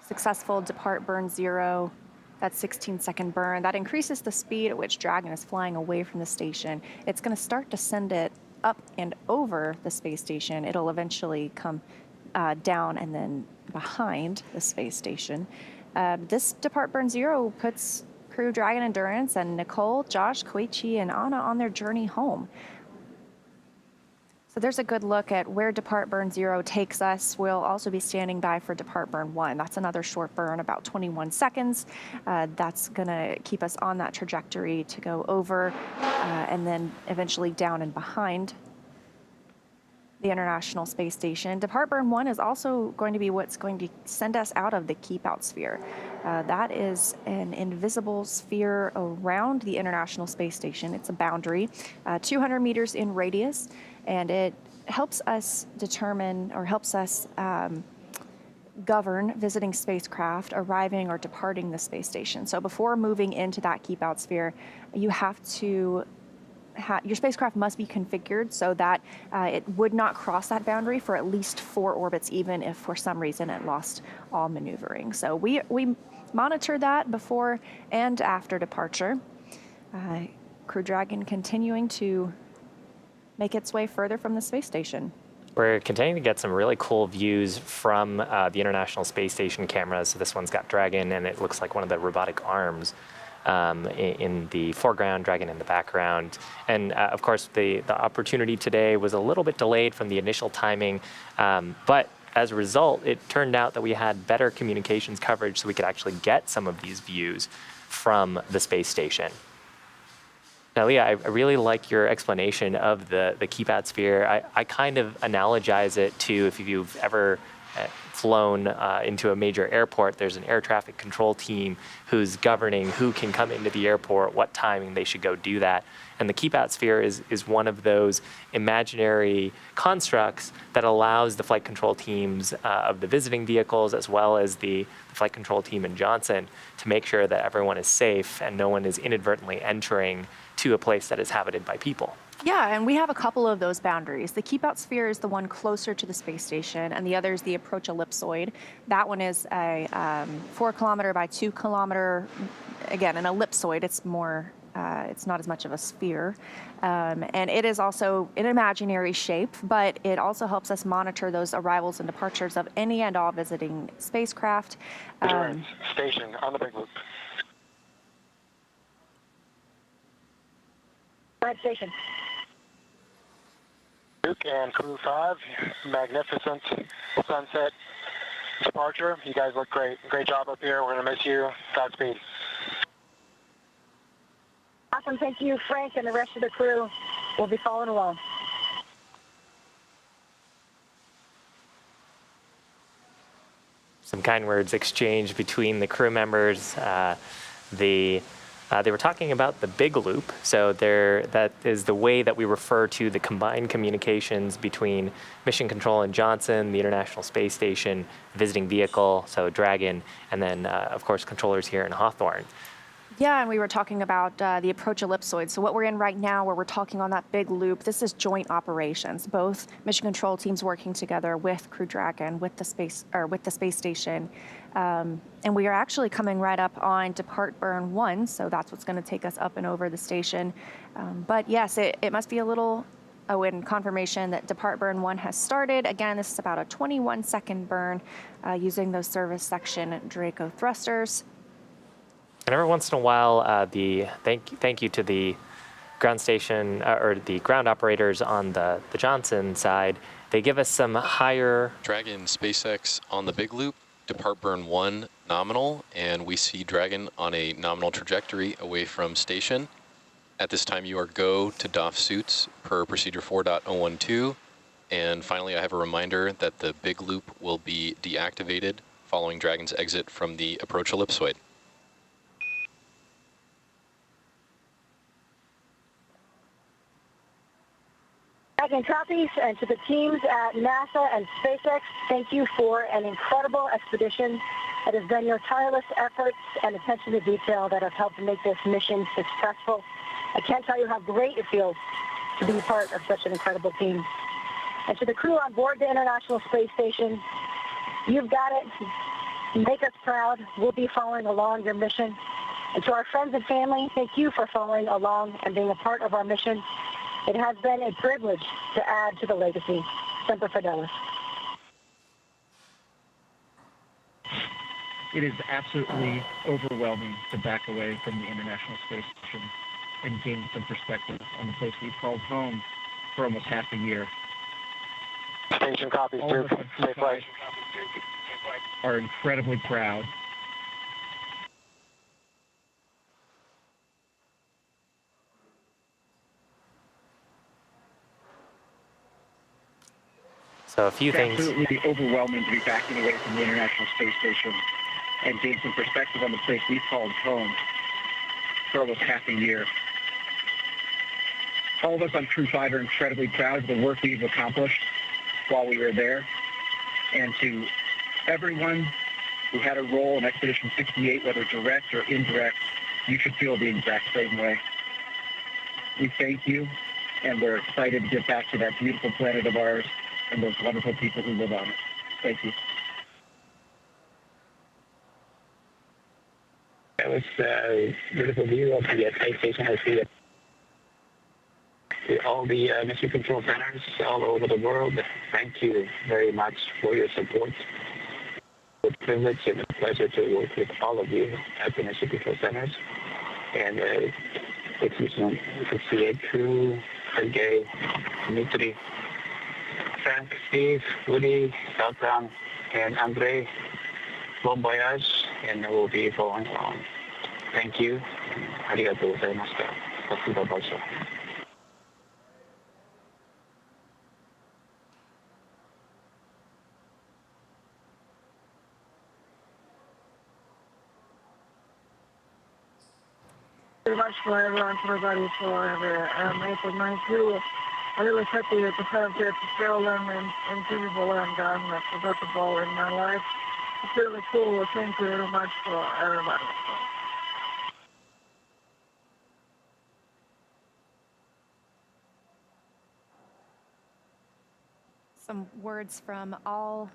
G: successful depart burn 0, that 16-second burn. That increases the speed at which Dragon is flying away from the station. It's going to start to send it up and over the space station. It'll eventually come down and then behind the space station. This depart burn 0 puts crew Dragon Endurance and Nicole, Josh, Koichi, and Anna on their journey home. So there's a good look at where depart burn 0 takes us. We'll also be standing by for depart burn 1. That's another short burn, about 21 seconds. That's going to keep us on that trajectory to go over and then eventually down and behind the International Space Station. Depart burn 1 is also going to be what's going to send us out of the keep out sphere. That is an invisible sphere around the International Space Station. It's a boundary, 200 meters in radius. And it helps us determine, or helps us govern visiting spacecraft arriving or departing the space station. So before moving into that keep out sphere, you have to, your spacecraft must be configured so that it would not cross that boundary for at least 4 orbits, even if for some reason it lost all maneuvering. So we monitor that before and after departure. Crew Dragon continuing to make its way further from the space station.
F: We're continuing to get some really cool views from the International Space Station cameras. So this one's got Dragon, and it looks like one of the robotic arms in the foreground, Dragon in the background. And of course, the opportunity today was a little bit delayed from the initial timing, but as a result, it turned out that we had better communications coverage so we could actually get some of these views from the space station. Now, Leah, I really like your explanation of the keep out sphere. I kind of analogize it to if you've ever flown into a major airport, there's an air traffic control team who's governing who can come into the airport, what timing they should go do that. And the keep out sphere is one of those imaginary constructs that allows the flight control teams of the visiting vehicles, as well as the flight control team in Johnson, to make sure that everyone is safe and no one is inadvertently entering to a place that is habited by people.
G: Yeah, and we have a couple of those boundaries. The keep out sphere is the one closer to the space station, and the other is the approach ellipsoid. That one is a 4 kilometer by 2 kilometer, again, an ellipsoid. It's more It's not as much of a sphere. And it is also an imaginary shape, but it also helps us monitor those arrivals and departures of any and all visiting spacecraft.
B: Station on the big loop.
K: Right station.
B: Duke and Crew-5, magnificent sunset departure. You guys look great. Great job up here. We're going to miss you. Godspeed.
K: Awesome. Thank you, Frank, and the rest of the crew. We'll be following along.
F: Some kind words exchanged between the crew members. They were talking about the big loop. So that is the way that we refer to the combined communications between Mission Control in Johnson, the International Space Station, visiting vehicle, so Dragon, and then, of course, controllers here in Hawthorne.
G: Yeah, and we were talking about the approach ellipsoid. So what we're in right now, where we're talking on that big loop, this is joint operations. Both mission control teams working together with Crew Dragon, with the space station, and we are actually coming right up on depart burn 1. So that's what's going to take us up and over the station. But yes, it must be a little. Oh, and confirmation that depart burn 1 has started. Again, this is about a 21-second burn using those service section Draco thrusters.
F: And every once in a while, thank you to the ground station or the ground operators on the Johnson side. They give us some higher.
J: Dragon SpaceX on the big loop, depart burn 1 nominal, and we see Dragon on a nominal trajectory away from station. At this time, you are go to doff suits per procedure 4.012. And finally, I have a reminder that the big loop will be deactivated following Dragon's exit from the approach ellipsoid.
K: Dragon copies, and to the teams at NASA and SpaceX, thank you for an incredible expedition. It has been your tireless efforts and attention to detail that have helped make this mission successful. I can't tell you how great it feels to be part of such an incredible team. And to the crew on board the International Space Station, you've got it. Make us proud. We'll be following along your mission. And to our friends and family, thank you for following along and being a part of our mission. It has been a privilege to add to the legacy. Semper Fidelis.
L: It is absolutely overwhelming to back away from the International Space Station and gain some perspective on the place we've called home for almost half a year.
B: Station copies,
L: All of
B: Duke.
L: us on
B: Safe flight.
L: are incredibly proud.
F: So a few things.
L: It's absolutely overwhelming to be backing away from the International Space Station and gain some perspective on the place we've called home for almost half a year. All of us on Crew-5 are incredibly proud of the work we've accomplished while we were there. And to everyone who had a role in Expedition 68, whether direct or indirect, you should feel the exact same way. We thank you, and we're excited to get back to that beautiful planet of ours and those wonderful people who live on it. Thank you.
B: That was a beautiful view of the space station. I see it. All the mission control centers all over the world. Thank you very much for your support. It's a privilege and a pleasure to work with all of you at the mission control centers. And Expedition 68 crew, Sergey, Dmitry, Frank, Steve, Woody, Falcon, and Andre. Bon voyage, and we'll be following along. Thank you. ありがとうございました。さすが場所。
K: Very much for everyone, for everybody, for April 9th. I'm really happy to have that film and people and that's forgettable in my life. It's really cool. Thank you very much for everybody.
G: Some words from all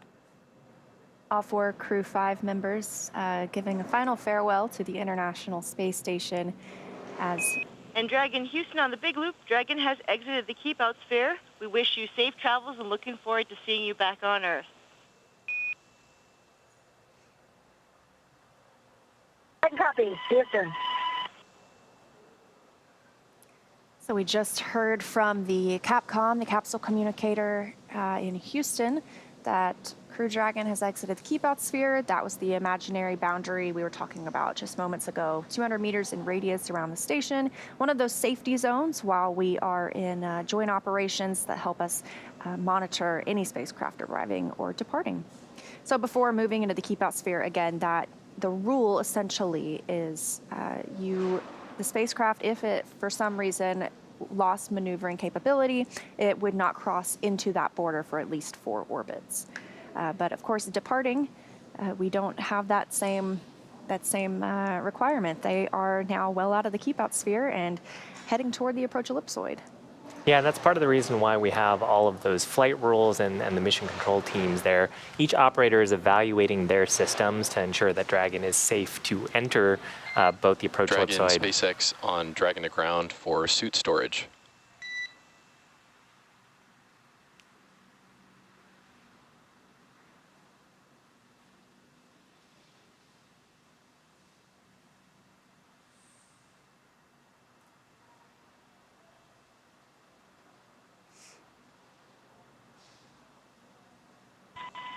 G: 4 Crew-5 members giving a final farewell to the International Space Station
I: And Dragon Houston on the big loop. Dragon has exited the keep out sphere. We wish you safe travels and looking forward to seeing you back on Earth.
K: Copy. Houston.
G: So we just heard from the Capcom, the capsule communicator in Houston, that Crew Dragon has exited the keep-out sphere. That was the imaginary boundary we were talking about just moments ago. 200 meters in radius around the station. One of those safety zones while we are in joint operations that help us monitor any spacecraft arriving or departing. So before moving into the keep-out sphere, again, that the rule essentially is the spacecraft, if it for some reason lost maneuvering capability, it would not cross into that border for at least 4 orbits. But of course, departing, we don't have that same requirement. They are now well out of the keep-out sphere and heading toward the approach ellipsoid.
F: Yeah, that's part of the reason why we have all of those flight rules and the mission control teams there. Each operator is evaluating their systems to ensure that Dragon is safe to enter both the approach
J: Dragon
F: ellipsoid.
J: SpaceX on Dragon to ground for suit storage.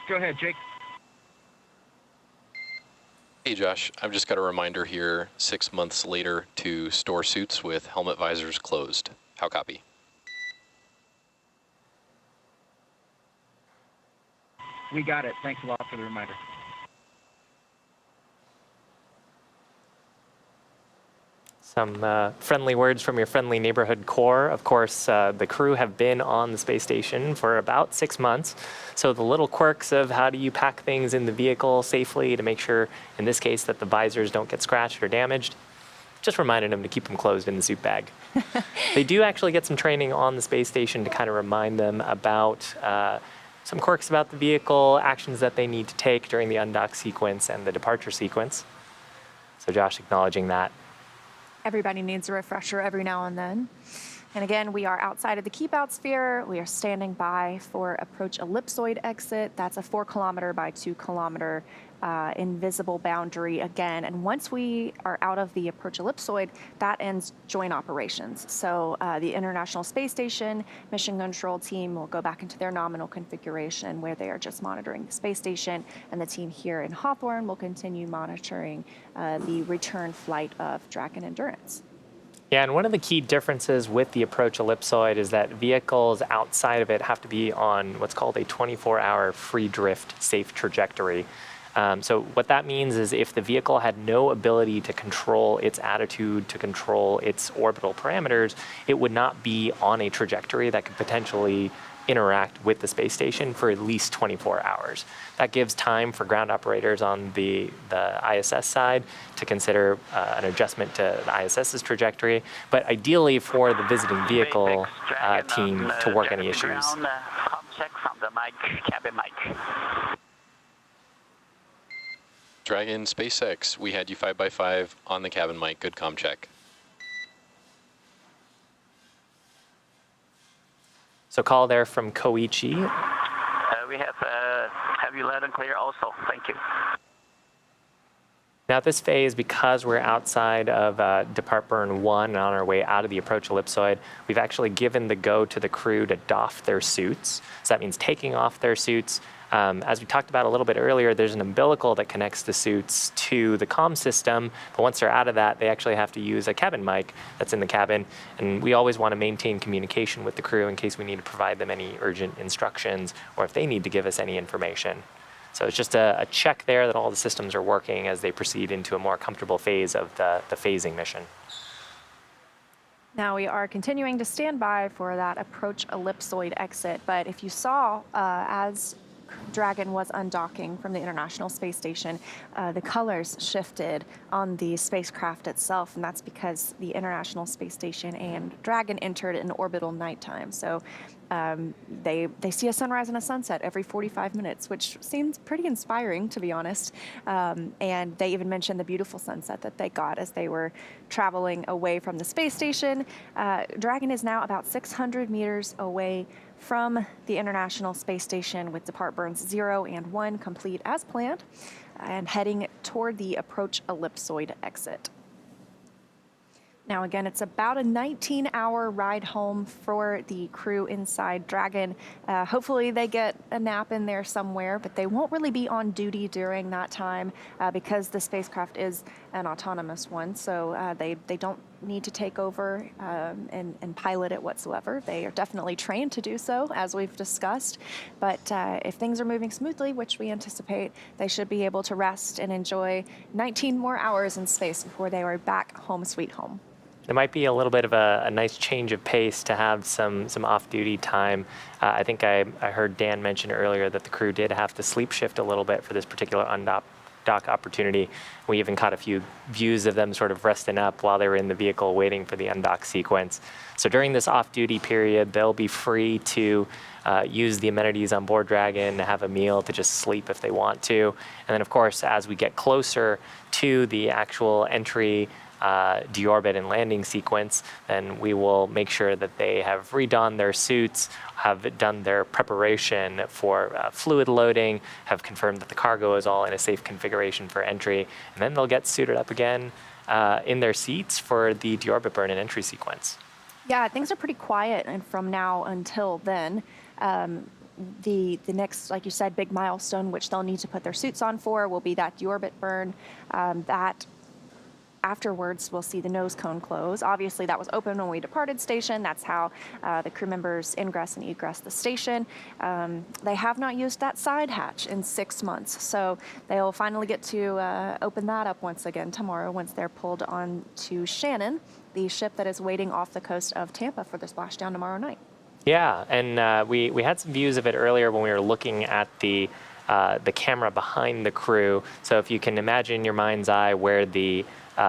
L: Go ahead, Jake.
J: Hey Josh, I've just got a reminder here, 6 months later to store suits with helmet visors closed. How copy?
L: We got it. Thanks a lot for the reminder.
F: Some friendly words from your friendly neighborhood core. Of course, the crew have been on the space station for about 6 months. So the little quirks of how do you pack things in the vehicle safely to make sure, in this case, that the visors don't get scratched or damaged, just reminded them to keep them closed in the suit bag. They do actually get some training on the space station to kind of remind them about some quirks about the vehicle, actions that they need to take during the undock sequence and the departure sequence. So Josh acknowledging that.
G: Everybody needs a refresher every now and then. And again, we are outside of the keep-out sphere. We are standing by for approach ellipsoid exit. That's a 4 kilometer by 2 kilometer invisible boundary again. And once we are out of the approach ellipsoid, that ends joint operations. So the International Space Station mission control team will go back into their nominal configuration where they are just monitoring the space station, and the team here in Hawthorne will continue monitoring the return flight of Dragon Endurance.
F: Yeah, and one of the key differences with the approach ellipsoid is that vehicles outside of it have to be on what's called a 24-hour free drift safe trajectory. So what that means is if the vehicle had no ability to control its attitude, to control its orbital parameters, it would not be on a trajectory that could potentially interact with the space station for at least 24 hours. That gives time for ground operators on the ISS side to consider an adjustment to the ISS's trajectory, but ideally for the visiting vehicle team to work any issues.
D: Check from the mic, cabin mic.
J: Dragon SpaceX, we had you 5x5 on the cabin mic. Good comm check.
F: So call there from Koichi.
D: We have you loud and clear also. Thank you.
F: Now at this phase, because we're outside of Depart Burn 1 and on our way out of the approach ellipsoid, we've actually given the go to the crew to doff their suits. So that means taking off their suits. As we talked about a little bit earlier, there's an umbilical that connects the suits to the comm system, but once they're out of that, they actually have to use a cabin mic that's in the cabin, and we always want to maintain communication with the crew in case we need to provide them any urgent instructions or if they need to give us any information. So it's just a check there that all the systems are working as they proceed into a more comfortable phase of the phasing mission.
G: Now we are continuing to stand by for that approach ellipsoid exit, but if you saw as Dragon was undocking from the International Space Station, the colors shifted on the spacecraft itself, and that's because the International Space Station and Dragon entered in orbital nighttime. So they see a sunrise and a sunset every 45 minutes, which seems pretty inspiring, to be honest. And they even mentioned the beautiful sunset that they got as they were traveling away from the space station. Dragon is now about 600 meters away from the International Space Station, with depart burns 0 and 1 complete as planned, and heading toward the approach ellipsoid exit. Now, again, it's about a 19-hour ride home for the crew inside Dragon. Hopefully they get a nap in there somewhere, but they won't really be on duty during that time because the spacecraft is an autonomous one, so they don't need to take over and pilot it whatsoever. They are definitely trained to do so, as we've discussed, but if things are moving smoothly, which we anticipate, they should be able to rest and enjoy 19 more hours in space before they are back home sweet home.
F: It might be a little bit of a nice change of pace to have some off-duty time. I think I heard Dan mention earlier that the crew did have to sleep shift a little bit for this particular undock opportunity. We even caught a few views of them sort of resting up while they were in the vehicle waiting for the undock sequence. So during this off-duty period, they'll be free to use the amenities on board Dragon, have a meal, to just sleep if they want to. And then, of course, as we get closer to the actual entry deorbit and landing sequence, then we will make sure that they have redonned their suits, have done their preparation for fluid loading, have confirmed that the cargo is all in a safe configuration for entry, and then they'll get suited up again in their seats for the deorbit burn and entry sequence.
G: Yeah, things are pretty quiet, and from now until then, the next, like you said, big milestone, which they'll need to put their suits on for, will be that deorbit burn. That afterwards, we'll see the nose cone close. Obviously, that was open when we departed station. That's how the crew members ingress and egress the station. They have not used that side hatch in 6 months, so they'll finally get to open that up once again tomorrow once they're pulled on to Shannon, the ship that is waiting off the coast of Tampa for the splashdown tomorrow night. Yeah, and we had some views of it earlier when we were looking at the camera behind the crew. So if you can imagine in your mind's eye where the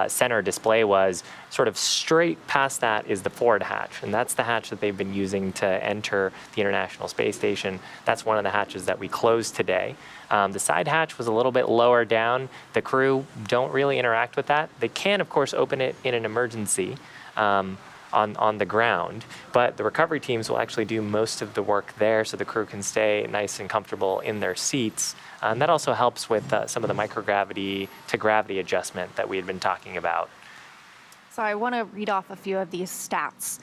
G: center display was, sort of straight past that is the forward hatch, and that's the hatch that they've been using to enter the International Space Station. That's one of the hatches that we closed today. The side hatch was a little bit lower down. The crew don't really interact with that. They can, of course, open it in an emergency on the ground, but the recovery teams will actually do most of the work there, so the crew can stay nice and comfortable in their seats. And that also helps with some of the microgravity to gravity adjustment that we had been talking about. So I want to read off a few of these stats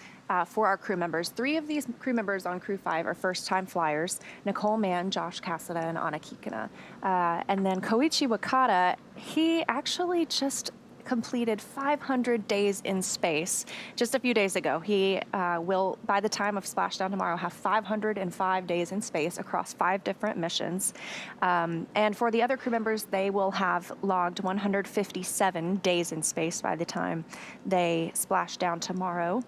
G: for our crew members. 3 of these crew members on Crew-5 are first-time flyers: Nicole, Mann, Josh Cassada, and Anna Kikina. And then Koichi Wakata, he actually just completed 500 days in space just a few days ago. He will, by the time of splashdown tomorrow, have 505 days in space across 5 different missions. And for the other crew members, they will have logged 157 days in space by the time they splash down tomorrow.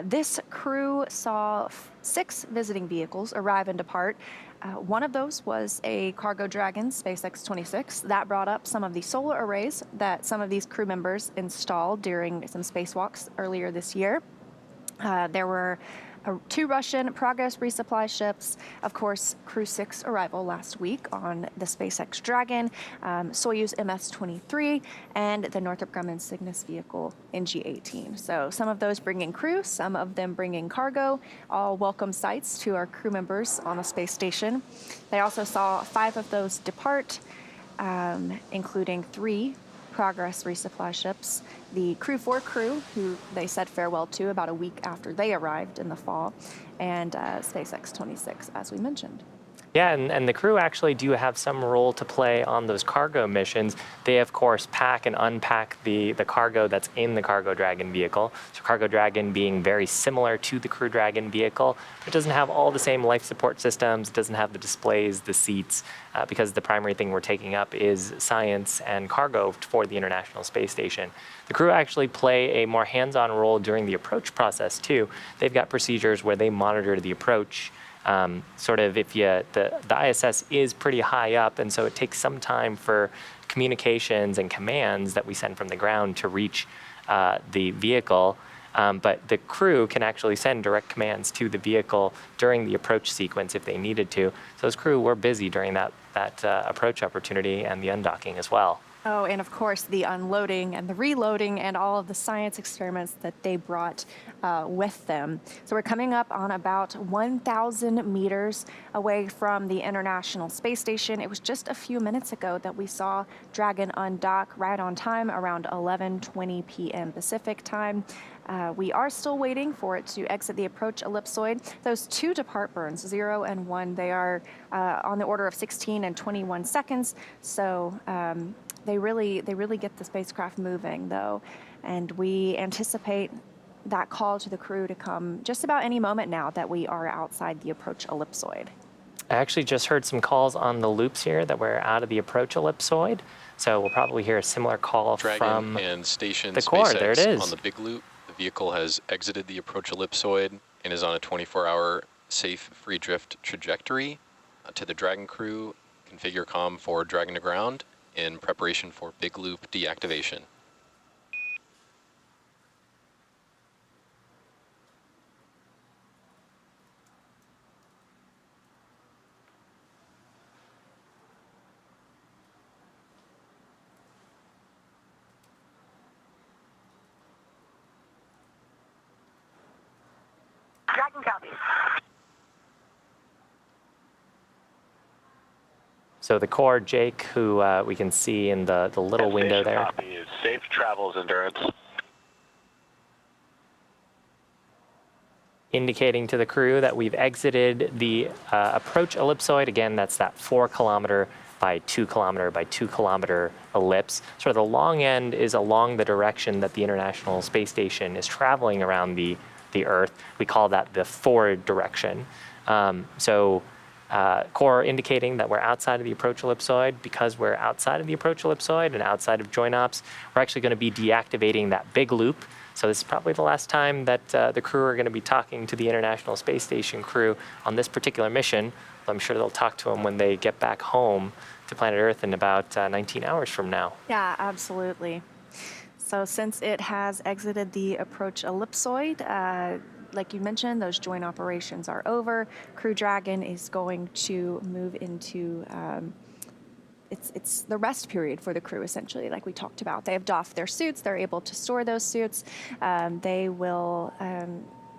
G: This crew saw 6 visiting vehicles arrive and depart. One of those was a cargo Dragon, SpaceX 26. That brought up some of the solar arrays that some of these crew members installed during some spacewalks earlier this year. There were 2 Russian Progress resupply ships, of course, Crew-6 arrival last week on the SpaceX Dragon, Soyuz MS-23, and the Northrop Grumman Cygnus vehicle NG-18. So some of those bringing crew, some of them bringing cargo, all welcome sights to our crew members on the space station. They also saw 5 of those depart, including 3 Progress resupply ships, the Crew-4 crew, who they said farewell to about a week after they arrived in the fall, and SpaceX 26, as we mentioned. Yeah, and the crew actually do have some role to play on those cargo missions. They, of course, pack and unpack the cargo that's in the Cargo Dragon vehicle. So Cargo Dragon being very similar to the Crew Dragon vehicle, but it doesn't have all the same life support systems, it doesn't have the displays, the seats, because the primary thing we're taking up is science and cargo for the International Space Station. The crew actually play a more hands-on role during the approach process, too. They've got procedures where they monitor the approach
F: Sort of if the ISS is pretty high up, and so it takes some time for communications and commands that we send from the ground to reach the vehicle. But the crew can actually send direct commands to the vehicle during the approach sequence if they needed to. So those crew were busy during that approach opportunity and the undocking as well.
G: Oh, and of course, the unloading and the reloading and all of the science experiments that they brought with them. So we're coming up on about 1,000 meters away from the International Space Station. It was just a few minutes ago that we saw Dragon undock right on time, around 11:20 p.m. Pacific time. We are still waiting for it to exit the approach ellipsoid. Those two depart burns, 0 and 1, they are on the order of 16 and 21 seconds. So they really get the spacecraft moving, though, and we anticipate that call to the crew to come just about any moment now that we are outside the approach ellipsoid.
F: I actually just heard some calls on the loops here that we're out of the approach ellipsoid, so we'll probably hear a similar call from
J: and Station
F: the core.
J: SpaceX
F: there it is.
J: On the big loop. The vehicle has exited the approach ellipsoid and is on a 24-hour safe free drift trajectory. To the Dragon crew, configure comm for Dragon to ground in preparation for big loop deactivation.
K: Dragon copies.
F: So the core, Jake, who we can see in the little window there.
M: Copies. Safe travels, Endurance.
F: Indicating to the crew that we've exited the approach ellipsoid. Again, that's that 4 kilometer by 2 kilometer by 2 kilometer ellipse. Sort of the long end is along the direction that the International Space Station is traveling around the Earth. We call that the forward direction. Core indicating that we're outside of the approach ellipsoid. Because we're outside of the approach ellipsoid and outside of join ops, we're actually going to be deactivating that big loop. So this is probably the last time that the crew are going to be talking to the International Space Station crew on this particular mission. I'm sure they'll talk to them when they get back home to planet Earth in about 19 hours from now.
G: Yeah, absolutely. So since it has exited the approach ellipsoid, like you mentioned, those joint operations are over. Crew Dragon is going to move into it's the rest period for the crew, essentially, like we talked about. They have doffed their suits. They're able to store those suits. They will,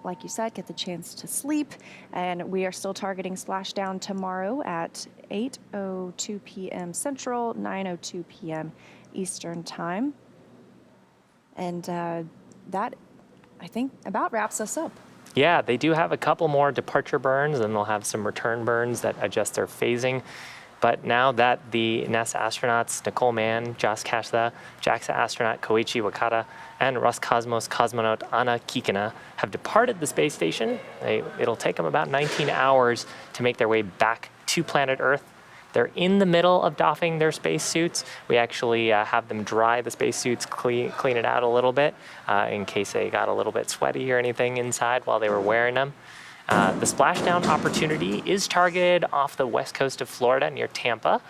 G: like you said, get the chance to sleep. And we are still targeting splashdown tomorrow at 8:02 p.m. Central, 9:02 p.m. Eastern Time. And that, I think, about wraps us up.
F: Yeah, they do have a couple more departure burns, and they'll have some return burns that adjust their phasing. But now that the NASA astronauts, Nicole, Mann, Cassada, JAXA astronaut Koichi Wakata, and Roscosmos cosmonaut Anna Kikina have departed the space station, it'll take them about 19 hours to make their way back to planet Earth. They're in the middle of doffing their spacesuits. We actually have them dry the spacesuits, clean it out a little bit in case they got a little bit sweaty or anything inside while they were wearing them. The splashdown opportunity is targeted off the west coast of Florida near Tampa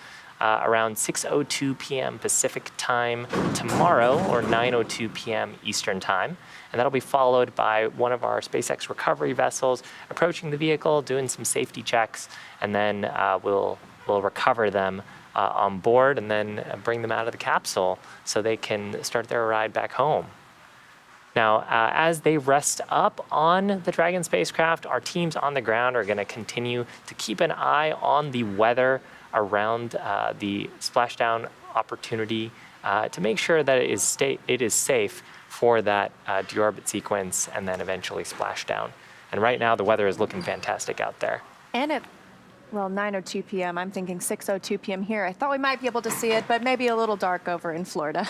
F: around 6:02 p.m. Pacific time tomorrow, or 9:02 p.m. Eastern time. And that'll be followed by one of our SpaceX recovery vessels approaching the vehicle, doing some safety checks, and then we'll recover them on board and then bring them out of the capsule so they can start their ride back home. Now, as they rest up on the Dragon spacecraft, our teams on the ground are going to continue to keep an eye on the weather around the splashdown opportunity to make sure that it is safe for that deorbit sequence and then eventually splashdown. And right now, the weather is looking fantastic out there.
G: And it Well, 9:02 p.m. I'm thinking 6:02 p.m. here. I thought we might be able to see it, but maybe a little dark over in Florida.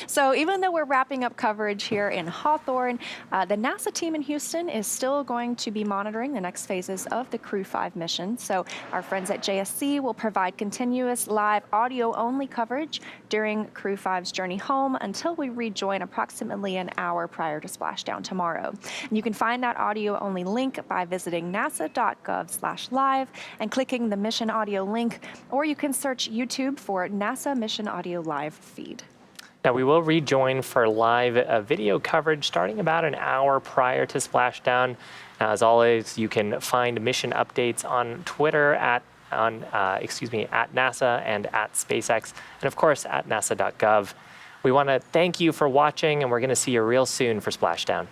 G: So even though we're wrapping up coverage here in Hawthorne, the NASA team in Houston is still going to be monitoring the next phases of the Crew-5 mission. So our friends at JSC will provide continuous live audio-only coverage during Crew-5's journey home until we rejoin approximately an hour prior to splashdown tomorrow. And you can find that audio-only link by visiting nasa.gov/live and clicking the Mission Audio link, or you can search YouTube for NASA Mission Audio Live feed.
F: Now, we will rejoin for live video coverage starting about an hour prior to splashdown. As always, you can find mission updates on Twitter at NASA and at SpaceX, and of course at nasa.gov. We want to thank you for watching, and we're going to see you real soon for splashdown.